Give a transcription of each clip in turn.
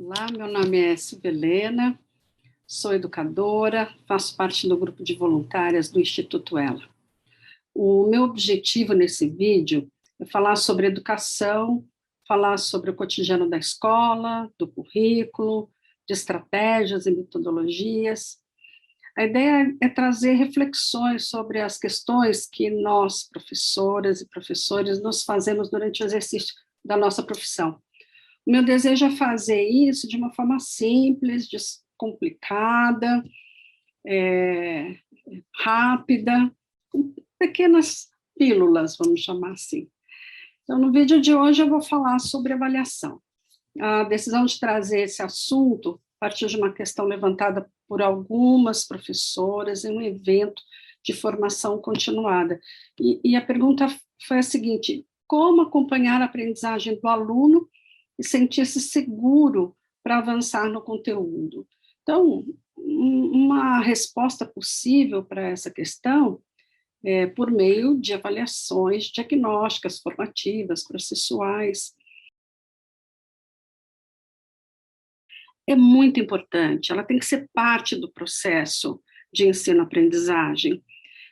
Olá, meu nome é Silvia Helena, sou educadora, faço parte do grupo de voluntárias do Instituto Ela. O meu objetivo nesse vídeo é falar sobre educação, falar sobre o cotidiano da escola, do currículo, de estratégias e metodologias. A ideia é trazer reflexões sobre as questões que nós, professoras e professores, nos fazemos durante o exercício da nossa profissão. O meu desejo é fazer isso de uma forma simples, descomplicada, rápida, com pequenas pílulas, vamos chamar assim. Então, no vídeo de hoje eu vou falar sobre avaliação. A decisão de trazer esse assunto partiu de uma questão levantada por algumas professoras em um evento de formação continuada. E a pergunta foi a seguinte: como acompanhar a aprendizagem do aluno e sentir-se seguro para avançar no conteúdo? Então, uma resposta possível para essa questão é por meio de avaliações diagnósticas, formativas, processuais. É muito importante, ela tem que ser parte do processo de ensino-aprendizagem,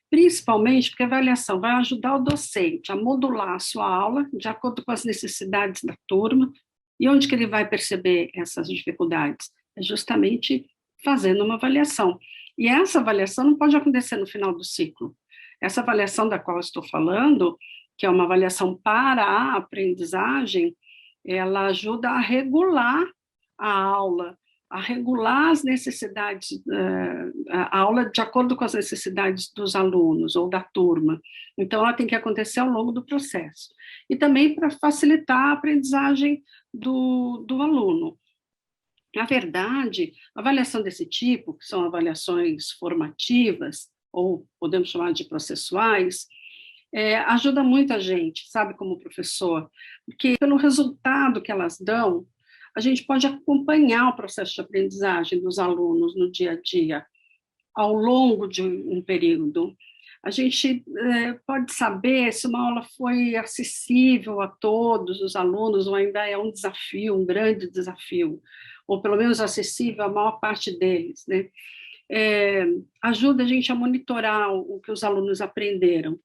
principalmente porque a avaliação vai ajudar o docente a modular a sua aula de acordo com as necessidades da turma. E onde que ele vai perceber essas dificuldades? É justamente fazendo uma avaliação. E essa avaliação não pode acontecer no final do ciclo. Essa avaliação da qual eu estou falando, que é uma avaliação para a aprendizagem, ela ajuda a regular a aula, a regular as necessidades, a aula de acordo com as necessidades dos alunos ou da turma. Então, ela tem que acontecer ao longo do processo. E também para facilitar a aprendizagem do aluno. Na verdade, avaliação desse tipo, que são avaliações formativas, ou podemos chamar de processuais, ajuda muito a gente, sabe, como professor, porque pelo resultado que elas dão, a gente pode acompanhar o processo de aprendizagem dos alunos no dia a dia, ao longo de um período. A gente pode saber se uma aula foi acessível a todos os alunos ou ainda é um desafio, um grande desafio, ou pelo menos acessível à maior parte deles, né? Ajuda a gente a monitorar o que os alunos aprenderam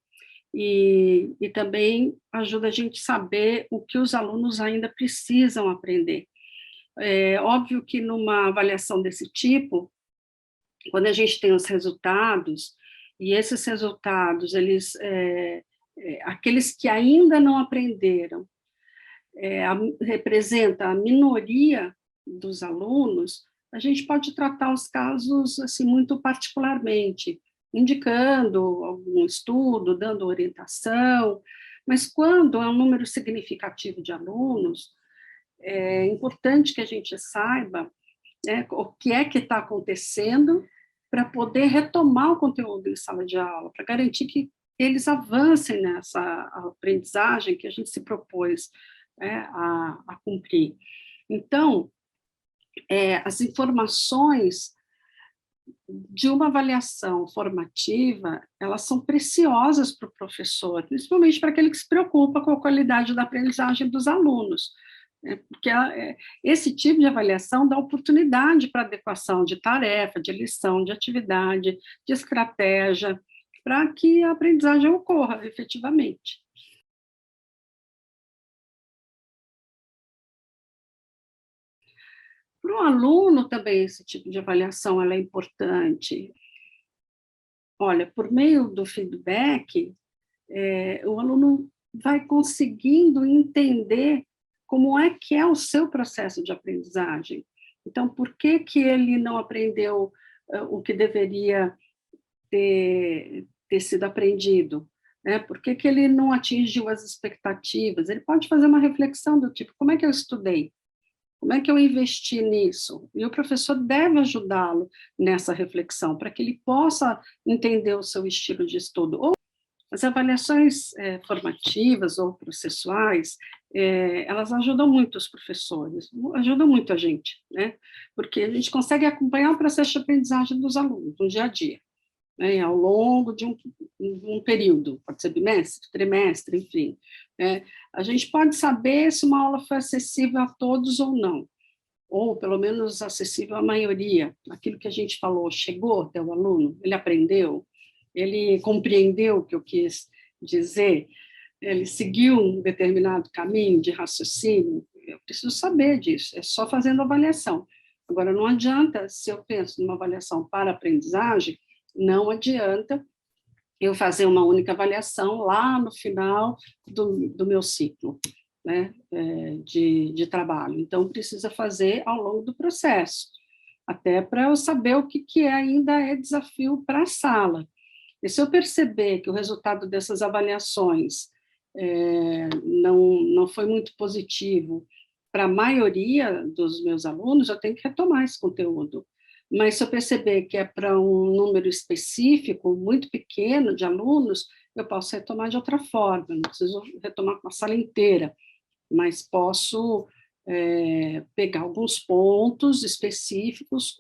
e também ajuda a gente a saber o que os alunos ainda precisam aprender. É óbvio que numa avaliação desse tipo, quando a gente tem os resultados, e esses resultados, aqueles que ainda não aprenderam, representa a minoria dos alunos, a gente pode tratar os casos assim muito particularmente, indicando algum estudo, dando orientação, mas quando é um número significativo de alunos, é importante que a gente saiba, né, o que é que está acontecendo para poder retomar o conteúdo em sala de aula, para garantir que eles avancem nessa aprendizagem que a gente se propôs, né, a cumprir. Então, as informações de uma avaliação formativa, elas são preciosas para o professor, principalmente para aquele que se preocupa com a qualidade da aprendizagem dos alunos, porque esse tipo de avaliação dá oportunidade para adequação de tarefa, de lição, de atividade, de estratégia, para que a aprendizagem ocorra efetivamente. Para o aluno também esse tipo de avaliação ela é importante. Olha, por meio do feedback, o aluno vai conseguindo entender como é que é o seu processo de aprendizagem. Então, por que que ele não aprendeu o que deveria ter sido aprendido? Né? Por que que ele não atingiu as expectativas? Ele pode fazer uma reflexão do tipo, como é que eu estudei? Como é que eu investi nisso? E o professor deve ajudá-lo nessa reflexão, para que ele possa entender o seu estilo de estudo. Ou as avaliações formativas ou processuais, elas ajudam muito os professores, ajudam muito a gente, né? Porque a gente consegue acompanhar o processo de aprendizagem dos alunos no dia a dia, né? Ao longo de um período, pode ser bimestre, trimestre, enfim. A gente pode saber se uma aula foi acessível a todos ou não. ou pelo menos acessível à maioria. Aquilo que a gente falou, chegou até o aluno, ele aprendeu, ele compreendeu o que eu quis dizer, ele seguiu um determinado caminho de raciocínio. Eu preciso saber disso, é só fazendo avaliação. Agora, não adianta, se eu penso numa avaliação para aprendizagem, não adianta eu fazer uma única avaliação lá no final do meu ciclo, né, de trabalho. Então, precisa fazer ao longo do processo, até para eu saber o que ainda é desafio para a sala. E se eu perceber que o resultado dessas avaliações não foi muito positivo para a maioria dos meus alunos, eu tenho que retomar esse conteúdo. Mas se eu perceber que é para um número específico, muito pequeno de alunos, eu posso retomar de outra forma, não preciso retomar com a sala inteira, mas posso pegar alguns pontos específicos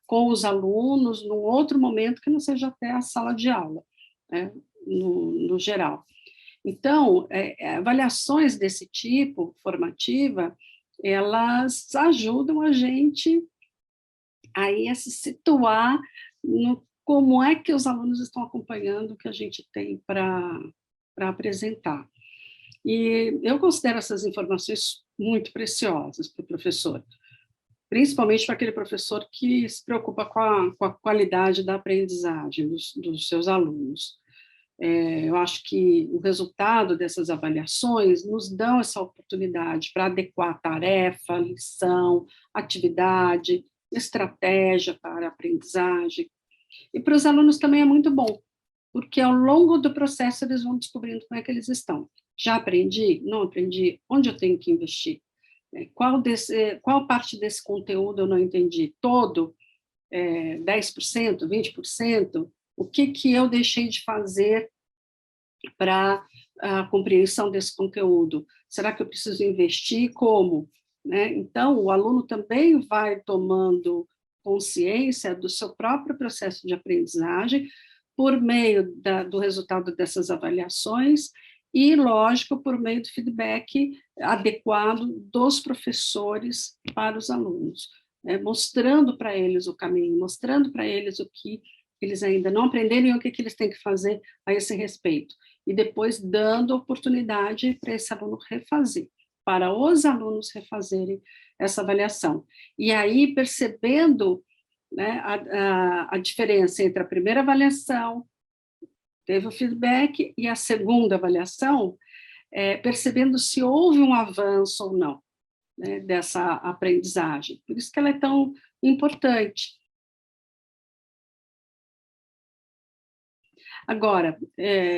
com os alunos num outro momento que não seja até a sala de aula, né, no geral. Então, avaliações desse tipo, formativa, elas ajudam a gente aí a se situar no como é que os alunos estão acompanhando o que a gente tem para apresentar. E eu considero essas informações muito preciosas para o professor, principalmente para aquele professor que se preocupa com a qualidade da aprendizagem dos seus alunos. Eu acho que o resultado dessas avaliações nos dão essa oportunidade para adequar a tarefa, lição, atividade, estratégia para a aprendizagem. E para os alunos também é muito bom, porque ao longo do processo eles vão descobrindo como é que eles estão. Já aprendi? Não aprendi? Onde eu tenho que investir? Qual parte desse conteúdo eu não entendi? Todo? 10%, 20%? O que eu deixei de fazer para a compreensão desse conteúdo? Será que eu preciso investir? Como? Né? Então, o aluno também vai tomando consciência do seu próprio processo de aprendizagem por meio do resultado dessas avaliações e, lógico, por meio do feedback adequado dos professores para os alunos, né? Mostrando para eles o caminho, mostrando para eles o que eles ainda não aprenderam e o que eles têm que fazer a esse respeito. E depois dando oportunidade para esse aluno refazer, para os alunos refazerem essa avaliação. E aí, percebendo, né, a diferença entre a primeira avaliação, teve o feedback, e a segunda avaliação, percebendo se houve um avanço ou não, né, dessa aprendizagem. Por isso que ela é tão importante. Agora,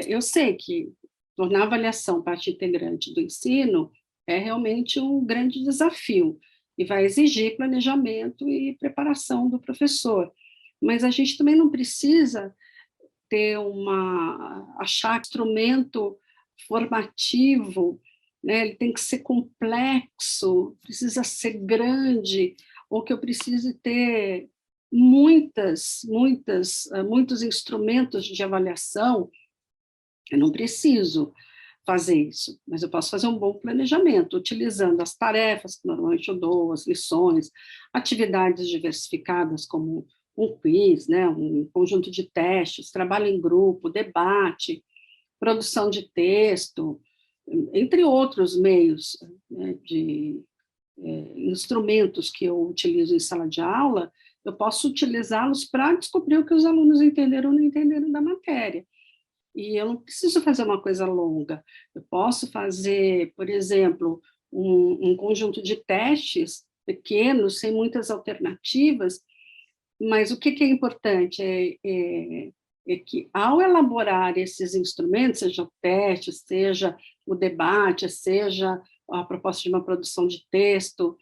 eu sei que tornar a avaliação parte integrante do ensino é realmente um grande desafio e vai exigir planejamento e preparação do professor. Mas a gente também não precisa achar instrumento formativo, né? Ele tem que ser complexo, precisa ser grande, ou que eu precise ter muitos instrumentos de avaliação. Eu não preciso fazer isso, mas eu posso fazer um bom planejamento, utilizando as tarefas que normalmente eu dou, as lições, atividades diversificadas, como um quiz, né, um conjunto de testes, trabalho em grupo, debate, produção de texto, entre outros meios, né, de instrumentos que eu utilizo em sala de aula, eu posso utilizá-los para descobrir o que os alunos entenderam ou não entenderam da matéria. E eu não preciso fazer uma coisa longa. Eu posso fazer, por exemplo, um conjunto de testes pequenos, sem muitas alternativas, mas o que é importante é que, ao elaborar esses instrumentos, seja o teste, seja o debate, seja a proposta de uma produção de texto,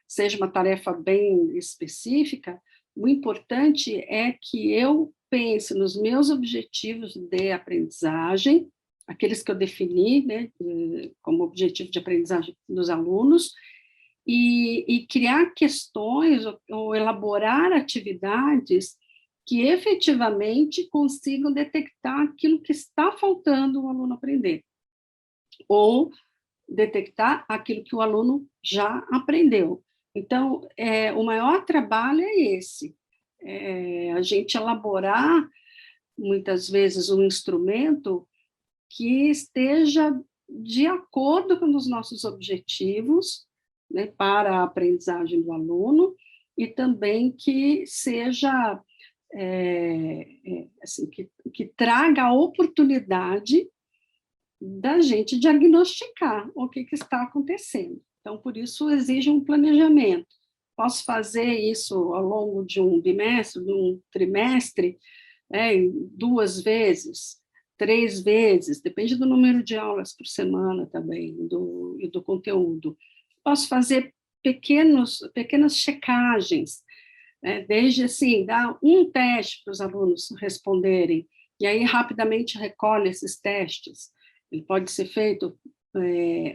seja uma tarefa bem específica, o importante é que eu pense nos meus objetivos de aprendizagem, aqueles que eu defini, né, como objetivo de aprendizagem dos alunos, e criar questões ou elaborar atividades que efetivamente consigam detectar aquilo que está faltando o aluno aprender, ou detectar aquilo que o aluno já aprendeu. Então, o maior trabalho é esse, a gente elaborar, muitas vezes, um instrumento que esteja de acordo com os nossos objetivos, né, para a aprendizagem do aluno, e também que seja, assim, que traga a oportunidade da gente diagnosticar o que está acontecendo. Então, por isso, exige um planejamento. Posso fazer isso ao longo de um bimestre, de um trimestre, 2 vezes, 3 vezes, depende do número de aulas por semana também, e do conteúdo. Posso fazer pequenas checagens, né? Desde assim, dar um teste para os alunos responderem, e aí rapidamente recolhe esses testes. Ele pode ser feito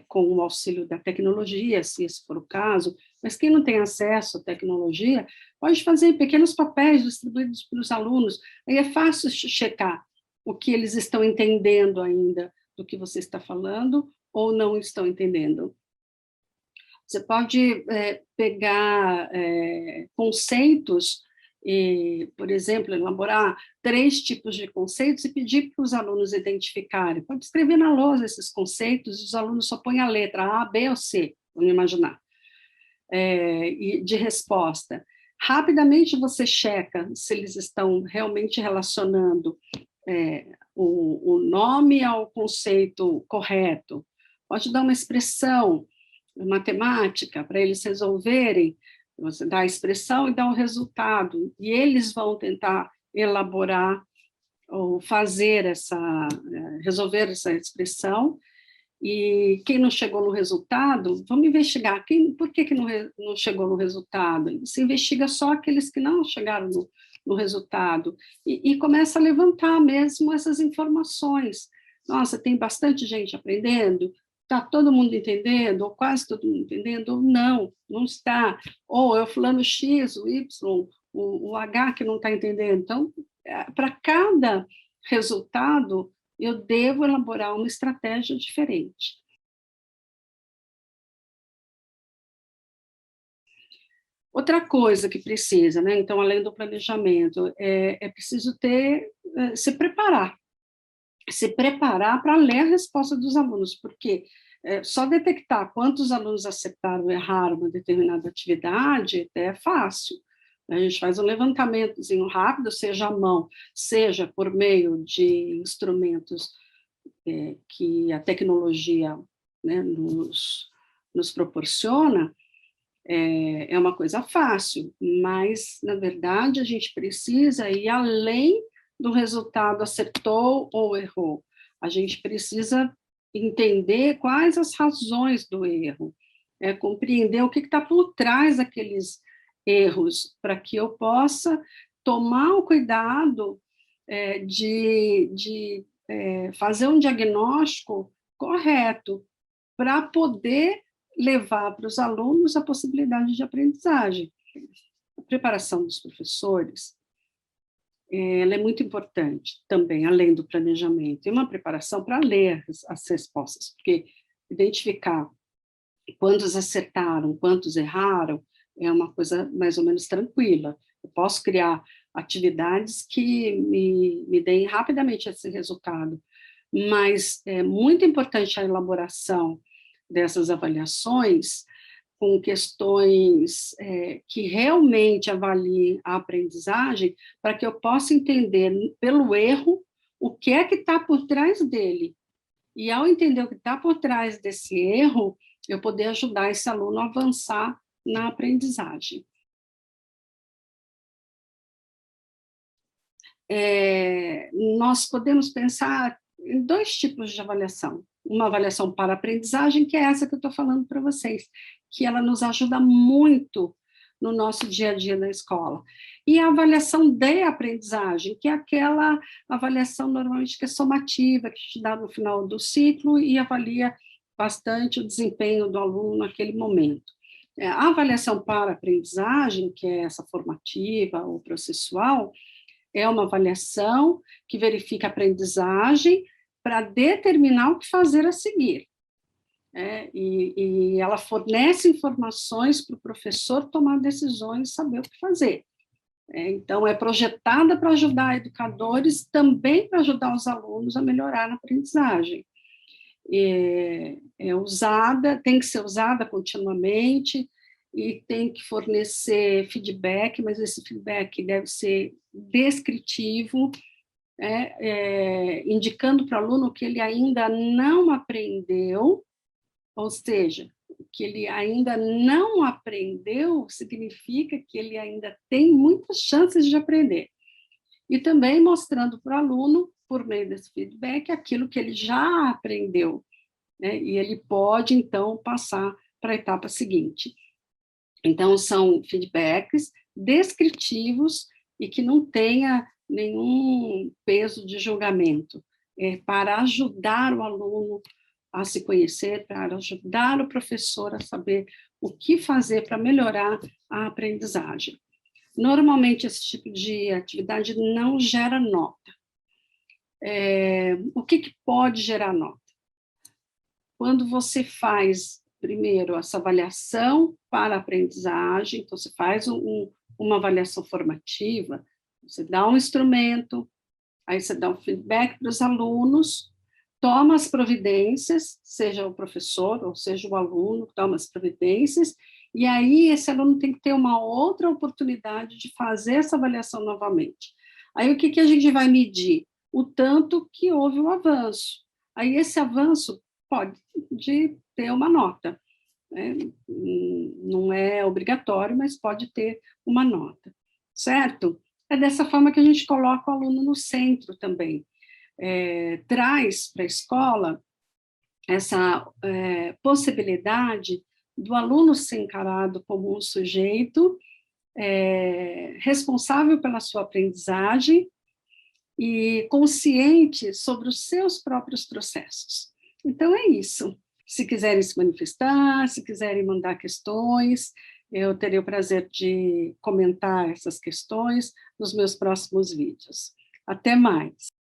com o auxílio da tecnologia, se esse for o caso, mas quem não tem acesso à tecnologia pode fazer pequenos papéis distribuídos para os alunos, aí é fácil checar o que eles estão entendendo ainda do que você está falando ou não estão entendendo. Você pode pegar conceitos e, por exemplo, elaborar 3 tipos de conceitos e pedir para os alunos identificarem. Pode escrever na lousa esses conceitos, e os alunos só põem a letra A, B ou C, vamos imaginar, de resposta. Rapidamente você checa se eles estão realmente relacionando o nome ao conceito correto. Pode dar uma expressão matemática para eles resolverem, você dá a expressão e dá o resultado, e eles vão tentar elaborar ou resolver essa expressão, e quem não chegou no resultado, vamos investigar por que não chegou no resultado. Se investiga só aqueles que não chegaram no resultado, e começa a levantar mesmo essas informações. Nossa, tem bastante gente aprendendo, está todo mundo entendendo, ou quase todo mundo entendendo, ou não está, ou é o fulano X, o Y, o H que não está entendendo. Então, para cada resultado, eu devo elaborar uma estratégia diferente. Outra coisa que precisa, né? Então, além do planejamento, é preciso se preparar para ler a resposta dos alunos, porque só detectar quantos alunos acertaram ou erraram uma determinada atividade é fácil. A gente faz um levantamentozinho rápido, seja à mão, seja por meio de instrumentos que a tecnologia, né, nos proporciona. É uma coisa fácil, mas, na verdade, a gente precisa ir além do resultado acertou ou errou. A gente precisa entender quais as razões do erro, compreender o que está por trás daqueles erros, para que eu possa tomar o cuidado de fazer um diagnóstico correto, para poder levar para os alunos a possibilidade de aprendizagem. A preparação dos professores, ela é muito importante também, além do planejamento, e uma preparação para ler as respostas, porque identificar quantos acertaram, quantos erraram, é uma coisa mais ou menos tranquila. Eu posso criar atividades que me deem rapidamente esse resultado, mas é muito importante a elaboração dessas avaliações com questões que realmente avaliem a aprendizagem, para que eu possa entender pelo erro o que é que está por trás dele. E ao entender o que está por trás desse erro, eu poder ajudar esse aluno a avançar na aprendizagem. Nós podemos pensar em 2 tipos de avaliação. Uma avaliação para aprendizagem, que é essa que eu estou falando para vocês, que ela nos ajuda muito no nosso dia a dia na escola. E a avaliação de aprendizagem, que é aquela avaliação normalmente que é somativa, que te dá no final do ciclo e avalia bastante o desempenho do aluno naquele momento. A avaliação para aprendizagem, que é essa formativa ou processual, é uma avaliação que verifica a aprendizagem para determinar o que fazer a seguir. e ela fornece informações para o professor tomar decisões, saber o que fazer. Então, é projetada para ajudar educadores, também para ajudar os alunos a melhorar na aprendizagem. É usada, tem que ser usada continuamente, e tem que fornecer feedback, mas esse feedback deve ser descritivo, indicando para o aluno que ele ainda não aprendeu, ou seja, que ele ainda não aprendeu significa que ele ainda tem muitas chances de aprender. E também mostrando para o aluno, por meio desse feedback, aquilo que ele já aprendeu, e ele pode, então, passar para a etapa seguinte. Então, são feedbacks descritivos e que não tenha nenhum peso de julgamento, para ajudar o aluno a se conhecer, para ajudar o professor a saber o que fazer para melhorar a aprendizagem. Normalmente, esse tipo de atividade não gera nota. O que pode gerar nota? Quando você faz, primeiro, essa avaliação para a aprendizagem, então você faz uma avaliação formativa, você dá um instrumento, aí você dá um feedback para os alunos, toma as providências, seja o professor ou seja o aluno, toma as providências, e aí esse aluno tem que ter uma outra oportunidade de fazer essa avaliação novamente. Aí o que a gente vai medir? O tanto que houve um avanço. Aí esse avanço pode ter uma nota, não é obrigatório, mas pode ter uma nota, certo? É dessa forma que a gente coloca o aluno no centro também. Traz para a escola essa possibilidade do aluno ser encarado como um sujeito responsável pela sua aprendizagem e consciente sobre os seus próprios processos. Então, é isso. Se quiserem se manifestar, se quiserem mandar questões, eu terei o prazer de comentar essas questões nos meus próximos vídeos. Até mais!